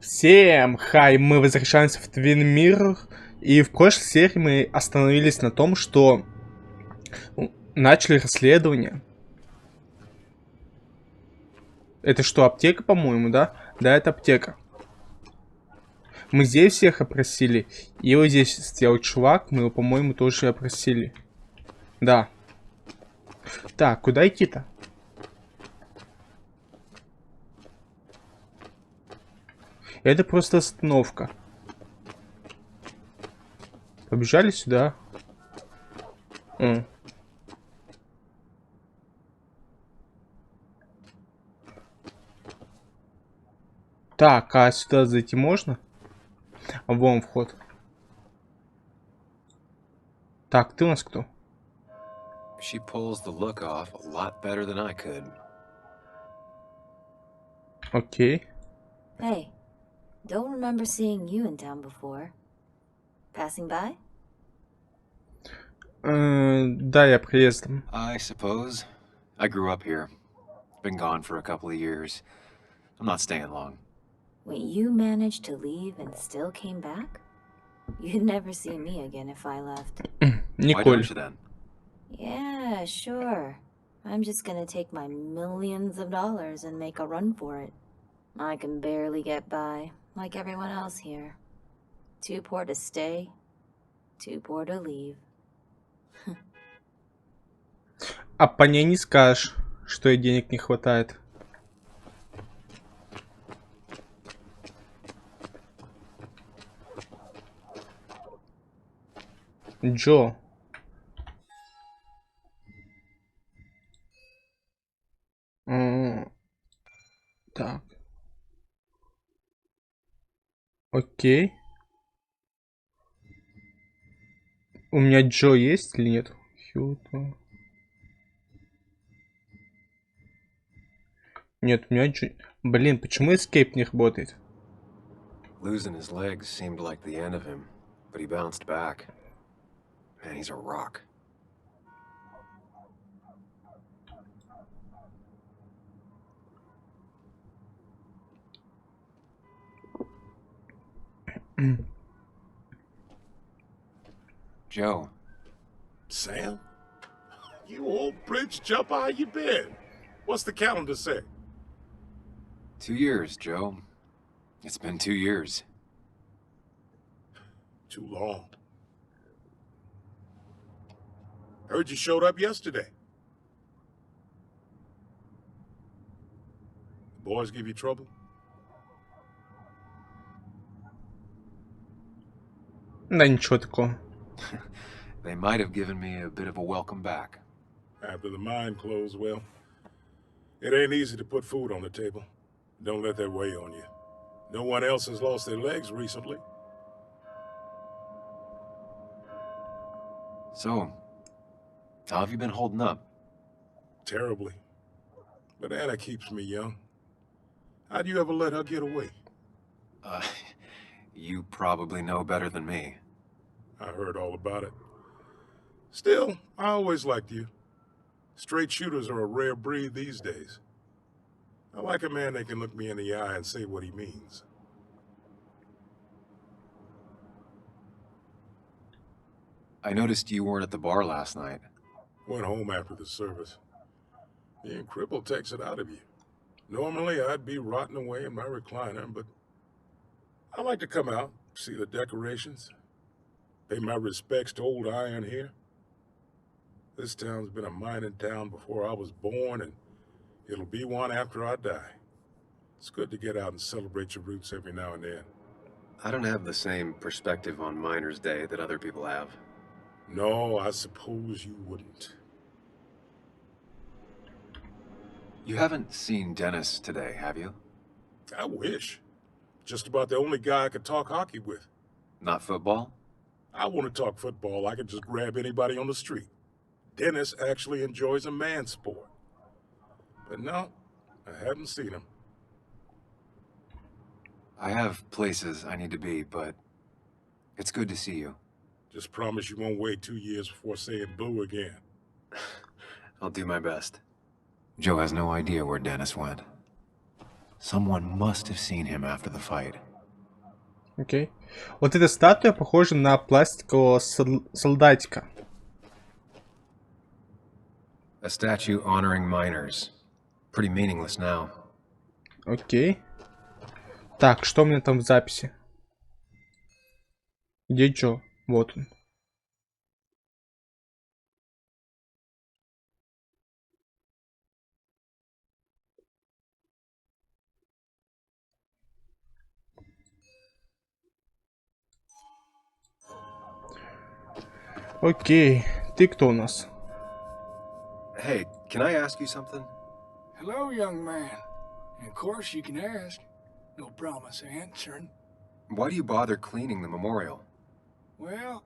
Всем хай, мы возвращаемся в Twin Mirror, и в прошлой серии мы остановились на том, что начали расследование. Это что, аптека, по-моему, да? Да, это аптека. Мы здесь всех опросили, и вот здесь стоял чувак, мы его, по-моему, тоже опросили. Да. Так, куда идти-то? Это просто остановка. Побежали сюда. Так, а сюда зайти можно? Вон вход. Так, ты у нас кто? She pulls the look off a lot better than I could. Окей. Hey, don't remember seeing you in town before. Passing by? Да, я приездом. I suppose. I grew up here. Been gone for a couple of years. I'm not staying long. Wait, you managed to leave and still came back? You'd never see me again if I left. Why Николь. don't you then? Yeah, sure. I'm just gonna take my millions of dollars and make a run for it. I can barely get by, like everyone else here. Too poor to stay, too poor to leave. А по ней не скажешь, что ей денег не хватает. Джо. Так. Окей. У меня Джо есть или нет? Нет, у меня Джо... Блин, почему Escape не работает? Losing his legs seemed like the end of him, but he bounced back. Man, he's a rock. Joe. Sam? You old bridge jumper, how you been? What's the calendar say? 2 years, Joe. It's been 2 years. Too long. Heard you showed up yesterday. The boys give you trouble? Да ничего такого. They might have given me a bit of a welcome back. After the mine closed, well, it ain't easy to put food on the table. Don't let that weigh on you. No one else has lost their legs recently. So, how have you been holding up? Terribly. But Anna keeps me young. How'd you ever let her get away? You probably know better than me. I heard all about it. Still, I always liked you. Straight shooters are a rare breed these days. I like a man that can look me in the eye and say what he means. I noticed you weren't at the bar last night. Went home after the service. Being crippled takes it out of you. Normally, I'd be rotting away in my recliner, but I like to come out, see the decorations, pay my respects to old iron here. This town's been a mining town before I was born, and it'll be one after I die. It's good to get out and celebrate your roots every now and then. I don't have the same perspective on Miners' Day that other people have. No, I suppose you wouldn't. You haven't seen Dennis today, have you? I wish. Just about the only guy I could talk hockey with. Not football? I want to talk football. I could just grab anybody on the street. Dennis actually enjoys a man's sport. But no, I haven't seen him. I have places I need to be, but it's good to see you. Just promise you won't wait 2 years before saying boo again. I'll do my best. Joe has no idea where Dennis went. Someone must have seen him after the fight. Окей. Вот эта статуя похожа на пластикового солдатика. A statue honoring miners. Pretty meaningless now. Окей. Так, что у меня там в записи? Где чё? Вот он. Окей. Ты кто у нас? Hey, can I ask you something? Hello, young man. And of course you can ask. No promise answering. Why do you bother cleaning the memorial? Well,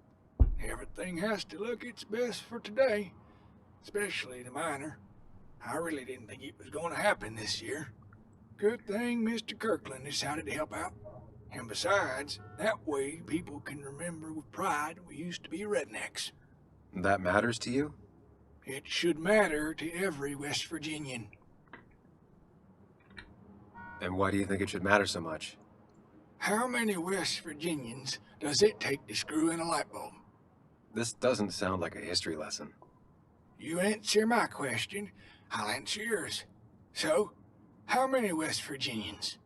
everything has to look its best for today. Especially the miner. I really didn't think it was going to happen this year. Good thing Mr. Kirkland decided to help out. And besides, that way people can remember with pride we used to be rednecks. That matters to you? It should matter to every West Virginian. And why do you think it should matter so much? How many West Virginians does it take to screw in a light bulb? This doesn't sound like a history lesson. You answer my question, I'll answer yours. So, how many West Virginians?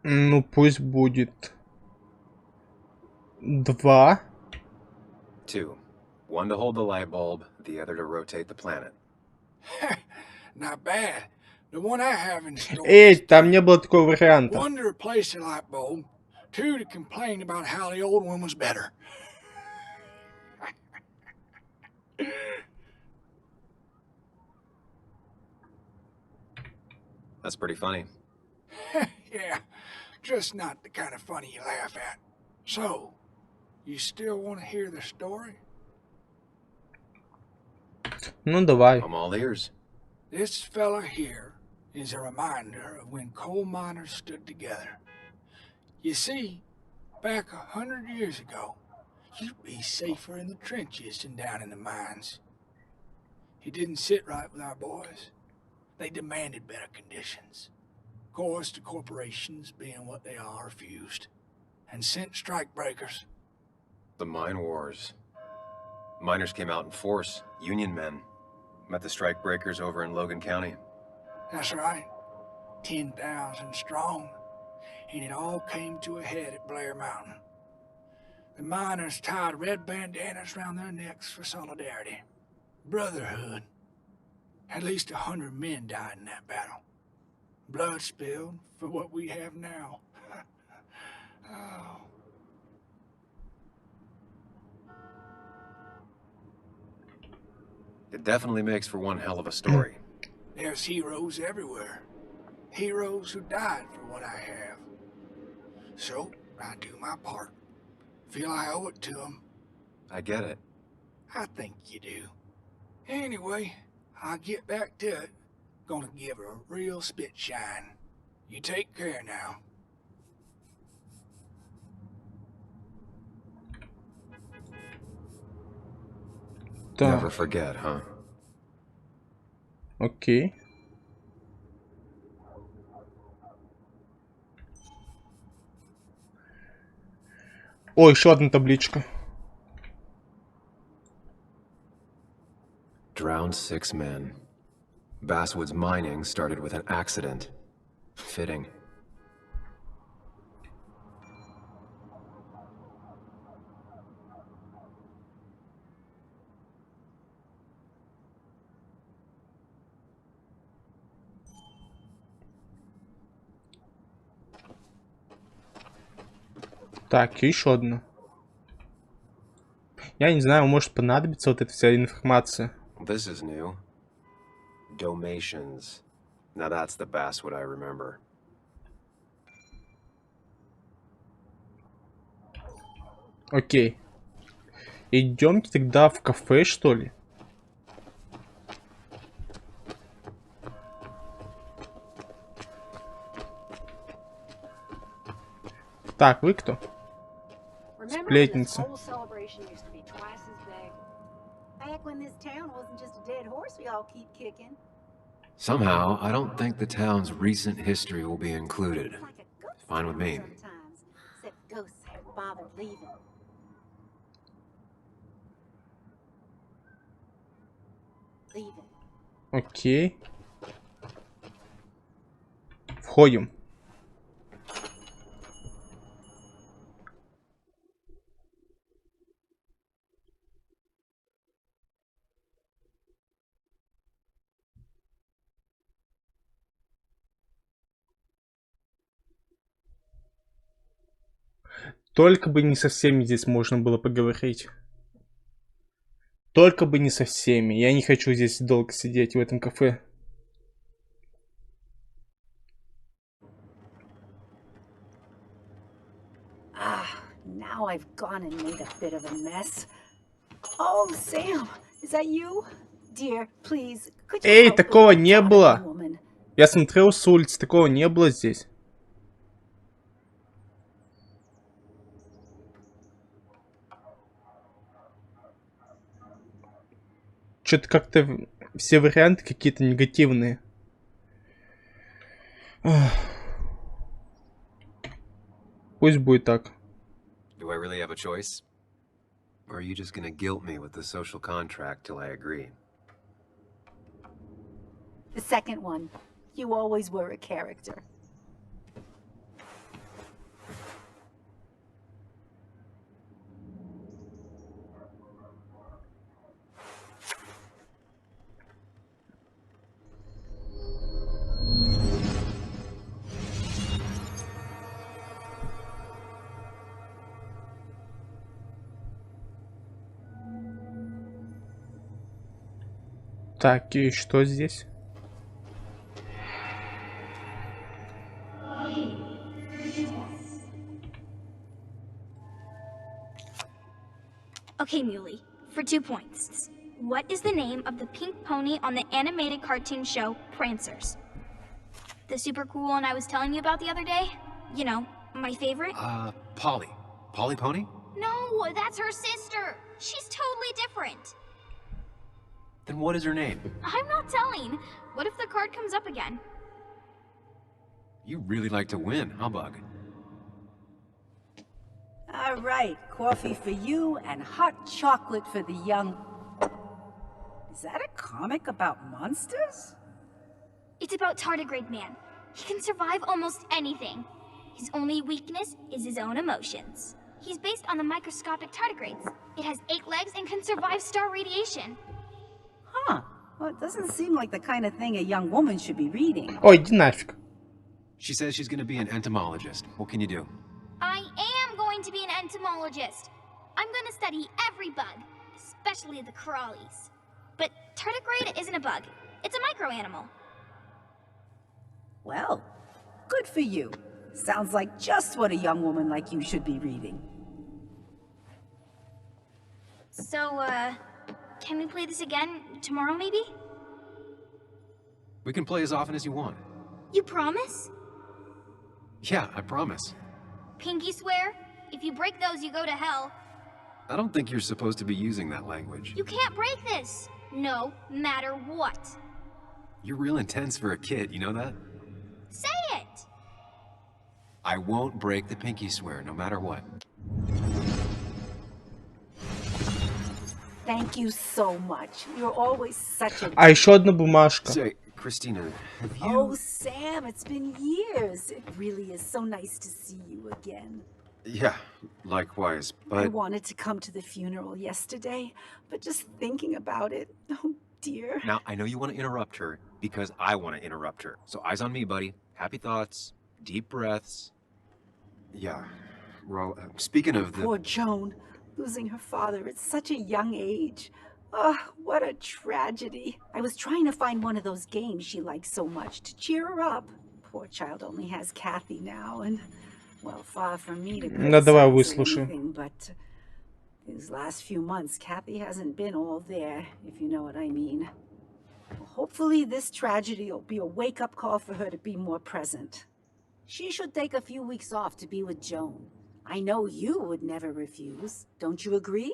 Ну, пусть будет 2. 2. One to hold the light bulb, the other to rotate the planet. Not bad. The one I have in store Эй, is там не было такого варианта. 1 to replace the light bulb, 2 to complain about how the old one was better. That's pretty funny. Yeah, just not the kind of funny you laugh at. So, you still want to hear the story? Ну, давай. I'm all ears. This fella here is a reminder of when coal miners stood together. You see, back 100 years ago, you'd be safer in the trenches than down in the mines. It didn't sit right with our boys. They demanded better conditions. Of course, the corporations, being what they are, refused and sent strikebreakers. The mine wars. Miners came out in force, Union men. Met the strikebreakers over in Logan County. That's right, 10,000 strong, and it all came to a head at Blair Mountain. The miners tied red bandanas around their necks for solidarity, brotherhood. At least 100 men died in that battle. Blood spilled for what we have now. Oh. It definitely makes for one hell of a story. There's heroes everywhere. Heroes who died for what I have. So, I do my part. Feel I owe it to them. I get it. I think you do. Anyway, I'll get back to it. Gonna give her a real spit shine. You take care now. Never Так, forget, huh? окей. О, еще одна табличка. Drowned 6 men. Basswood's mining started with an accident. Fitting. Так, еще одна. Я не знаю, может понадобится вот эта вся информация. This is new. Domations. Now that's the Basswood I remember. Окей. Идемте тогда в кафе, что ли? Так, вы кто? Remember when this Сплетница. whole celebration used to be twice as big? Back when this town wasn't just a dead horse we all keep kicking. Somehow, I don't think the town's recent history will be included. It's like a ghost Fine with me. Sometimes, except ghosts haven't bothered leaving. Leaving. Окей. Входим. Только бы не со всеми здесь можно было поговорить. Только бы не со всеми. Я не хочу здесь долго сидеть в этом кафе. Now I've gone and made a bit of a mess. Oh, Sam, is that you? Dear, please, could you Эй, help такого with не that было. woman? Я смотрел с улицы, такого не было здесь. Что-то как-то все варианты какие-то негативные. Ах. Пусть будет так. Do I really have a choice? Or are you just gonna guilt me with the social contract till I agree? The second one. You always were a character. Так, и что здесь? Okay, Muley, for 2 points. What is the name of the pink pony on the animated cartoon show Prancers? The super cool one I was telling you about the other day? You know, my favorite? Polly. Polly Pony? No, that's her sister. She's totally different. Then what is her name? I'm not telling. What if the card comes up again? You really like to win, huh, Bug? All right, coffee for you and hot chocolate for the young... Is that a comic about monsters? It's about Tardigrade Man. He can survive almost anything. His only weakness is his own emotions. He's based on the microscopic tardigrades. It has 8 legs and can survive star radiation. Huh. Well, it doesn't seem like the kind of thing a young woman should be reading. Ой, иди нафиг. She says she's gonna be an entomologist. What can you do? I am going to be an entomologist. I'm going to study every bug, especially the crawlies. But tardigrade isn't a bug. It's a microanimal. Well, good for you. Sounds like just what a young woman like you should be reading. So, can we play this again tomorrow, maybe? We can play as often as you want. You promise? Yeah, I promise. Pinky swear? If you break those, you go to hell. I don't think you're supposed to be using that language. You can't break this. No matter what. You're real intense for a kid, you know that? Say it! I won't break the pinky swear, no matter what. Thank you so much. You're always such a... А еще одна бумажка. Say, Christina, have you... Oh, Sam, it's been years. It really is so nice to see you again. Yeah, likewise, I but... wanted to come to the funeral yesterday, but just thinking about it, oh dear. Now, I know you want to interrupt her, because I want to interrupt her. So eyes on me, buddy. Happy thoughts, deep breaths. Yeah, well, speaking of the... Poor Joan, losing her father at such a young age. Oh, what a tragedy. I was trying to find one of those games she likes so much to cheer her up. Poor child only has Kathy now, and, well, far from me to Да, давай criticize or выслушаю. anything, but these last few months, Kathy hasn't been all there, if you know what I mean. Well, hopefully this tragedy will be a wake-up call for her to be more present. She should take a few weeks off to be with Joan. I know you would never refuse. Don't you agree?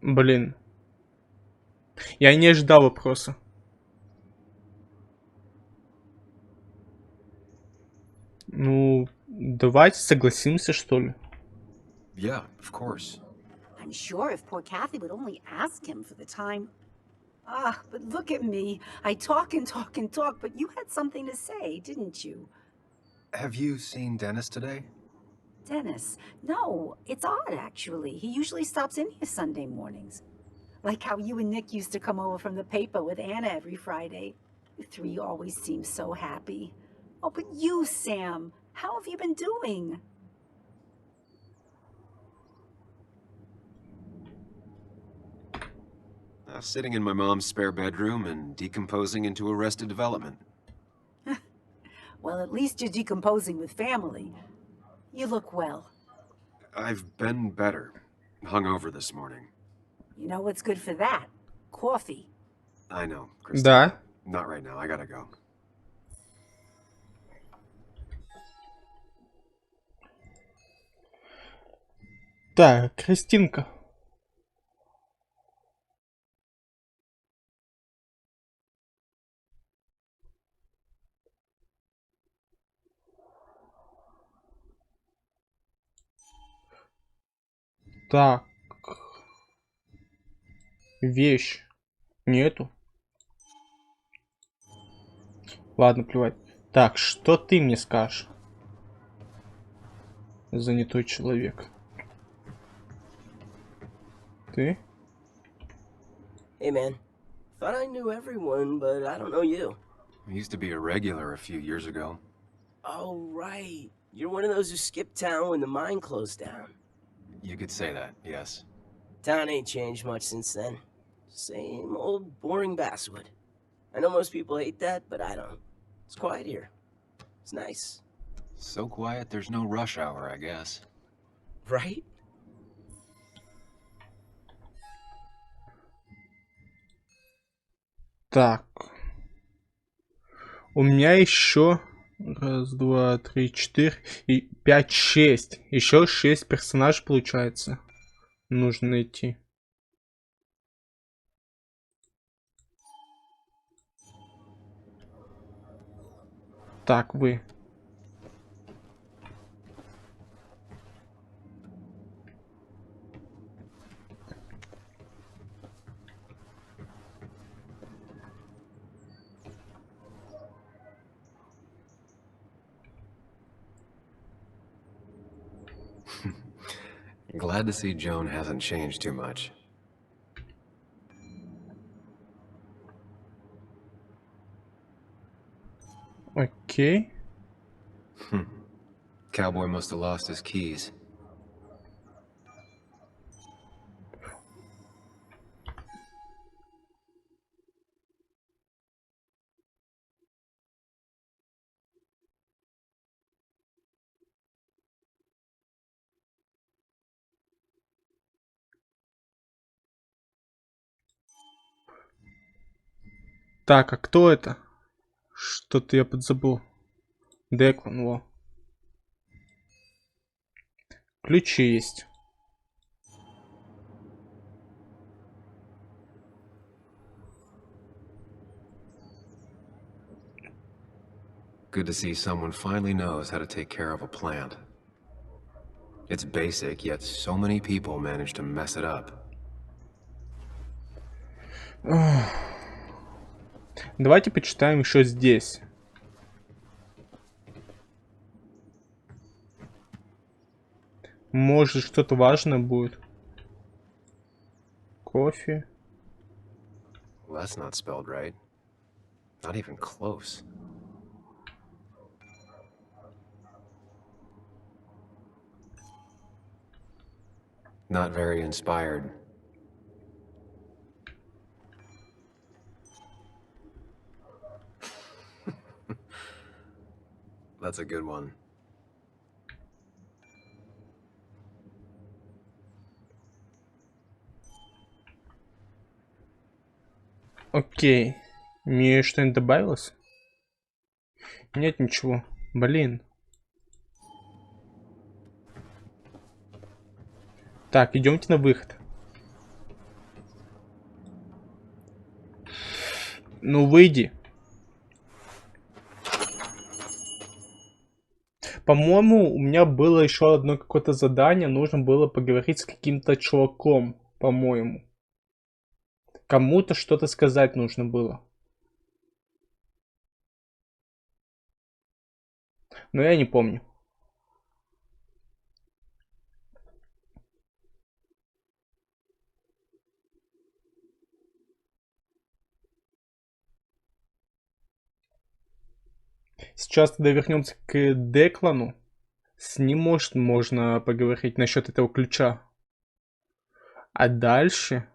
Блин. Я не ожидал вопроса. Ну, давайте согласимся, что ли. Yeah, of course. I'm sure if poor Kathy would only ask him for the time. Ah, but look at me. I talk and talk and talk, but you had something to say, didn't you? Have you seen Dennis today? Dennis. No, it's odd, actually. He usually stops in here Sunday mornings. Like how you and Nick used to come over from the paper with Anna every Friday. The three always seem so happy. Oh, but you, Sam, how have you been doing? Sitting in my mom's spare bedroom and decomposing into Arrested Development. Well, at least you're decomposing with family. You look well. I've been better. Hungover this morning. You know what's good for that? Coffee. I know, Christina. Да. Not right now. I gotta go. Так, Кристинка. Так. Вещь. Нету. Ладно, плевать. Так, что ты мне скажешь? Занятой человек. Ты? Hey man, thought I knew everyone, but I don't know you. I used to be a regular a few years ago. Oh right, you're one of those who skipped town when the mine closed down. You could say that, yes. Town ain't changed much since then. Same old boring basswood. I know most people hate that, but I don't. It's quiet here. It's nice. So quiet, there's no rush hour, I guess. Right? Так. У меня еще... Раз, два, три, четыре... И 5, 6. Еще 6 персонажей получается. Нужно найти. Так, вы. Glad to see Joan hasn't changed too much. Окей. Cowboy must have lost his keys. Так, а кто это? Что-то я подзабыл. Деклан, во. Ключи есть. Good to see someone finally knows how to take care of a plant. It's basic, yet so many people manage to mess it up. Давайте почитаем еще здесь. Может, что-то важное будет. Кофе. Well, that's not spelled right. Not even close. Not very inspired. That's a good one. Окей. Мне что-нибудь добавилось? Нет ничего. Блин. Так, идемте на выход. Ну выйди. По-моему, у меня было еще одно какое-то задание. Нужно было поговорить с каким-то чуваком, по-моему. Кому-то что-то сказать нужно было. Но я не помню. Сейчас тогда вернемся к Деклану. С ним, может, можно поговорить насчет этого ключа. А дальше...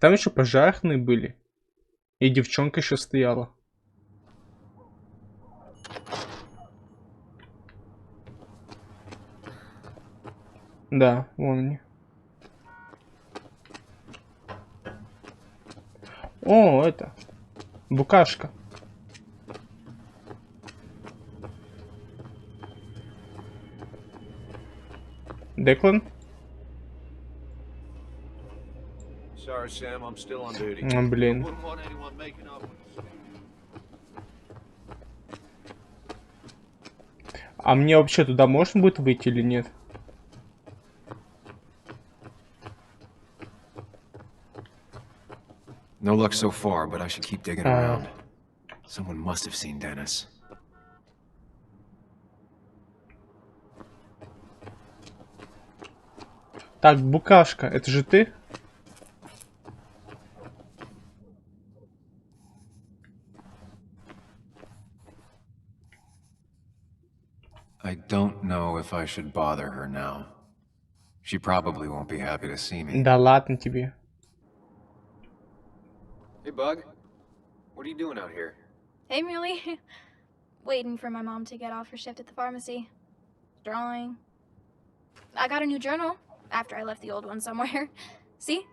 Там еще пожарные были. И девчонка еще стояла. Да, вон они. О, это... Букашка. Деклан? Sorry, Sam, I'm still on duty. Блин. Wouldn't want anyone making up with us. А мне вообще туда можно будет выйти или нет? No luck so far, but I should keep digging around. Someone must have seen Dennis. Так, Букашка, это же ты? I don't know if I should bother her now. She probably won't be happy to see me. Да ладно тебе. Hey, Bug. What are you doing out here? Hey, Muley. Waiting for my mom to get off her shift at the pharmacy. Drawing. I got a new journal after I left the old one somewhere. See?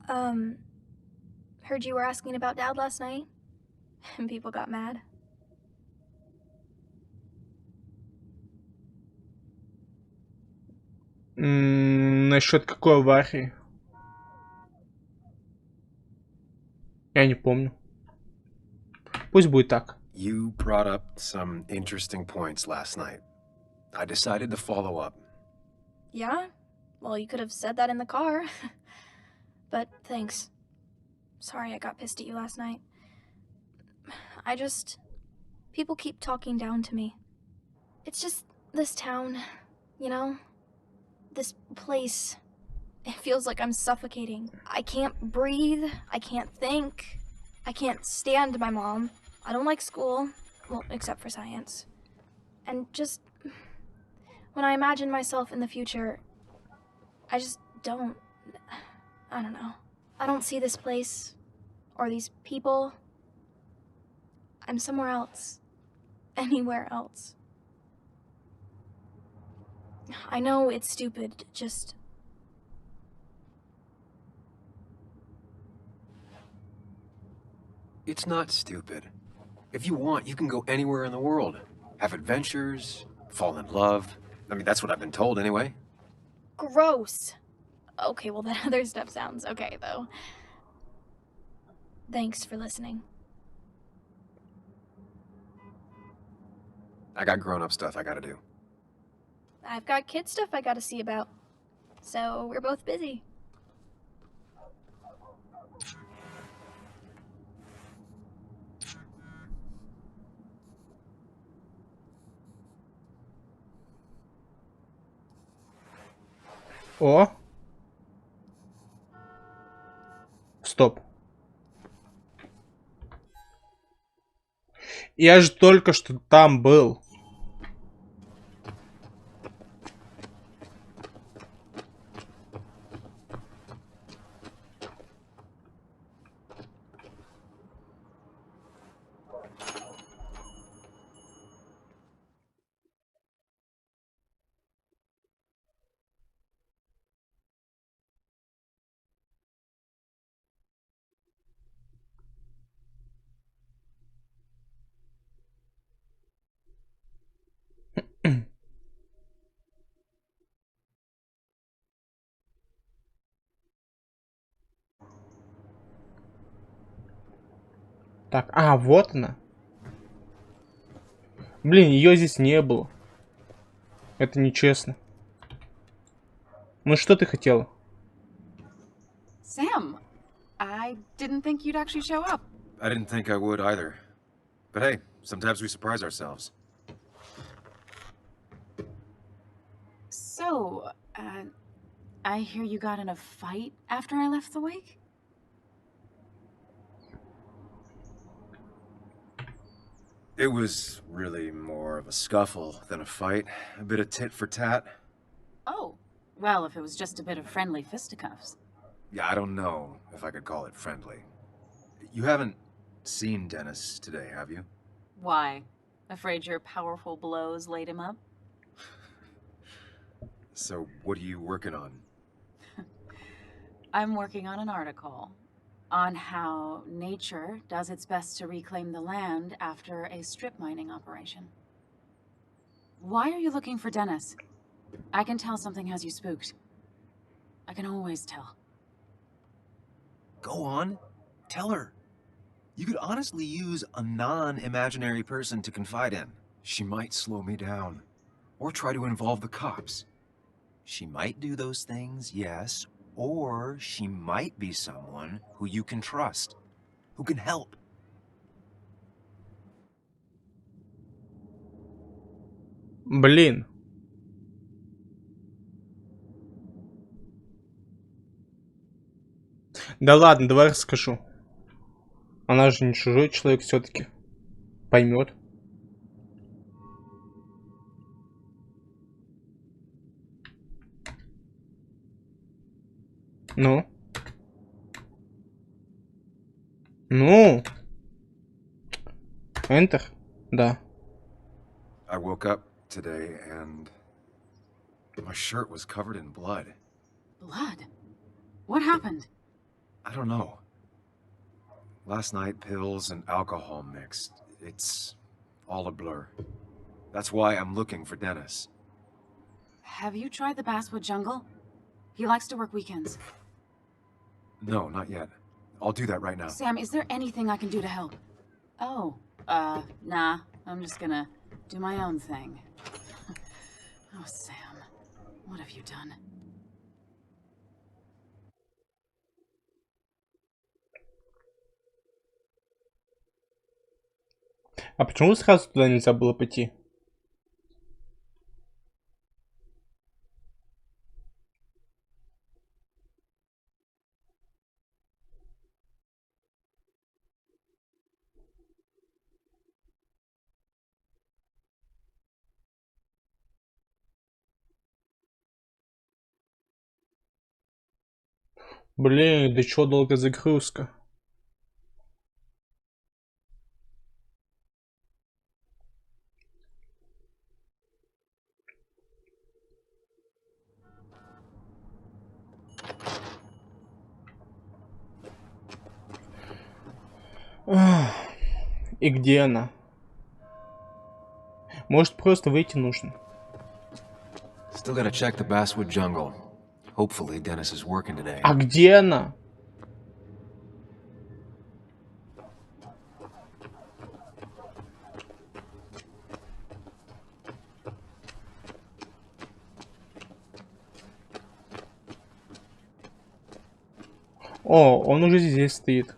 Heard you were asking about Dad last night, and people got mad. Насчет какой аварии? Я не помню. Пусть будет так. You brought up some interesting points last night. I decided to follow up. Yeah? Well, you could have said that in the car. But thanks. Sorry I got pissed at you last night. People keep talking down to me. It's just this town, you know? This place. It feels like I'm suffocating. I can't breathe. I can't think. I can't stand my mom. I don't like school. Well, except for science. And just... when I imagine myself in the future, I just don't... I don't know. I don't see this place, or these people. I'm somewhere else. Anywhere else. I know it's stupid, just... It's not stupid. If you want, you can go anywhere in the world. Have adventures, fall in love. I mean, that's what I've been told anyway. Gross. Okay, well, that other stuff sounds okay, though. Thanks for listening. I got grown-up stuff I gotta do. I've got kid stuff I gotta see about. So we're both busy. О! Стоп. Я же только что там был. Так, вот она. Блин, ее здесь не было. Это нечестно. Ну что ты хотела? Sam, I didn't think you'd actually show up. I didn't think I would either. But hey, sometimes we surprise ourselves. So, I hear you got in a fight after I left the wake? It was really more of a scuffle than a fight. A bit of tit for tat. Oh, well, if it was just a bit of friendly fisticuffs. Yeah, I don't know if I could call it friendly. You haven't seen Dennis today, have you? Why? Afraid your powerful blows laid him up? So, what are you working on? I'm working on an article on how nature does its best to reclaim the land after a strip mining operation. Why are you looking for Dennis? I can tell something has you spooked. I can always tell. Go on. Tell her. You could honestly use a non-imaginary person to confide in. She might slow me down. Or try to involve the cops. She might do those things, yes. Or she might be someone who you can trust. Who can help. Блин. Да ладно, давай расскажу. Она же не чужой человек все-таки. Поймет. Ну? Ну? Enter? Да. I woke up today and my shirt was covered in blood. Blood? What happened? I don't know. Last night, pills and alcohol mixed. It's all a blur. That's why I'm looking for Dennis. Have you tried the Basswood Jungle? He likes to work weekends. No, not yet. I'll do that right now. Sam, is there anything I can do to help? Oh, nah. I'm just gonna do my own thing. Oh, Sam. What have you done? А почему сразу туда нельзя было пойти? Блин, да чё долго загрузка? И где она? Может, просто выйти нужно? Still gotta check the Basswood Jungle. Hopefully Dennis is working today. А где она? О, он уже здесь стоит.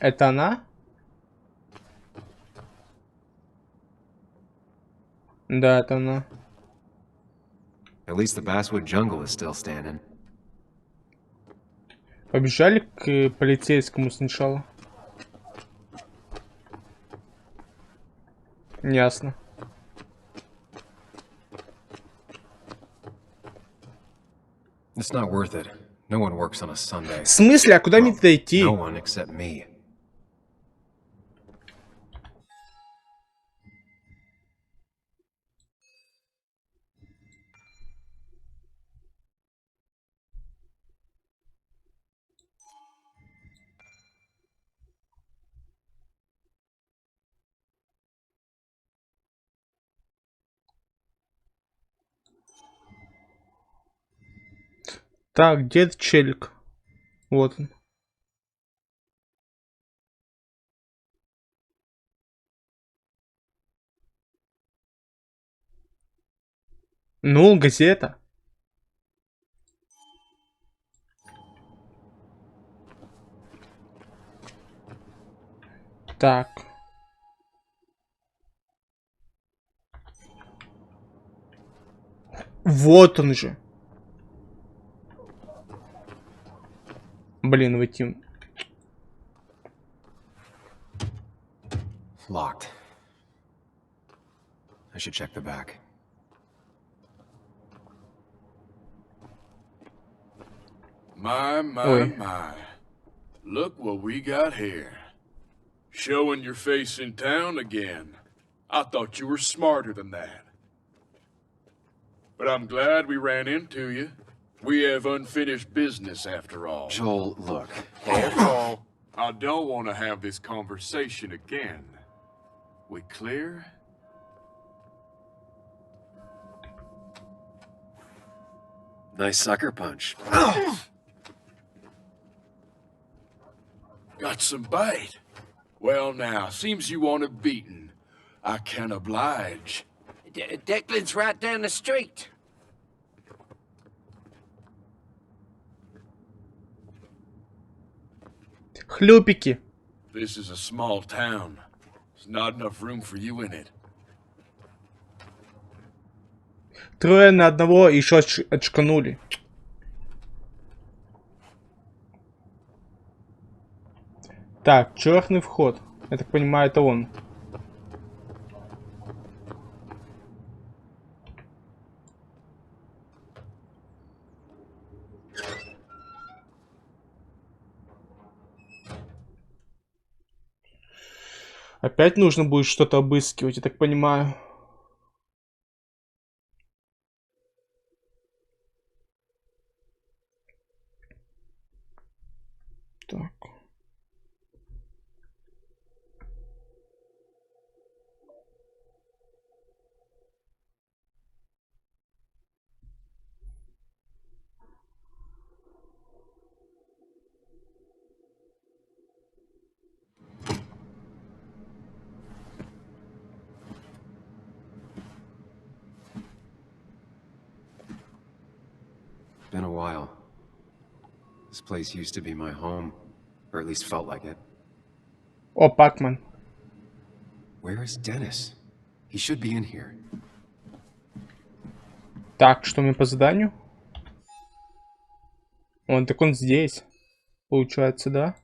Это она? Да, это она. At least the Basswood Jungle is still standing. Побежали к полицейскому сначала. Ясно. It's not worth it. No one works on a Sunday. В смысле? А куда мне туда идти? No one except me. Так, дед челик. Вот он. Ну, газета. Так. Вот он же. Блин, войти. Locked. I should check the back. My, Ой. my. Look what we got here. Showing your face in town again. I thought you were smarter than that. But I'm glad we ran into you. We have unfinished business after all. Joel, look. Careful. I don't want to have this conversation again. We clear? Nice sucker punch. Got some bite. Well now, seems you want it beaten. I can oblige. Declan's right down the street. Хлюпики. This is a small town. There's not enough room for you in it. Трое на одного еще очканули. Так, черный вход. Я так понимаю, это он. Опять нужно будет что-то обыскивать, я так понимаю. Так. Been a while. This place used to be my home, or at least felt like it. О, Пакман. Where is Dennis? He should be in here. Так, что мне по заданию? Так он здесь. Получается, да?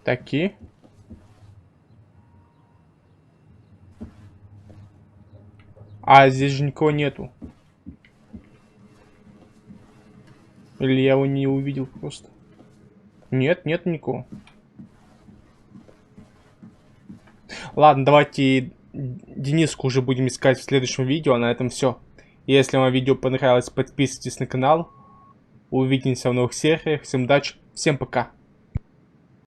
Такие. А, здесь же никого нету. Или я его не увидел просто. Нет, нет никого. Ладно, давайте Дениску уже будем искать в следующем видео. А на этом все. Если вам видео понравилось, подписывайтесь на канал. Увидимся в новых сериях. Всем удачи, всем пока.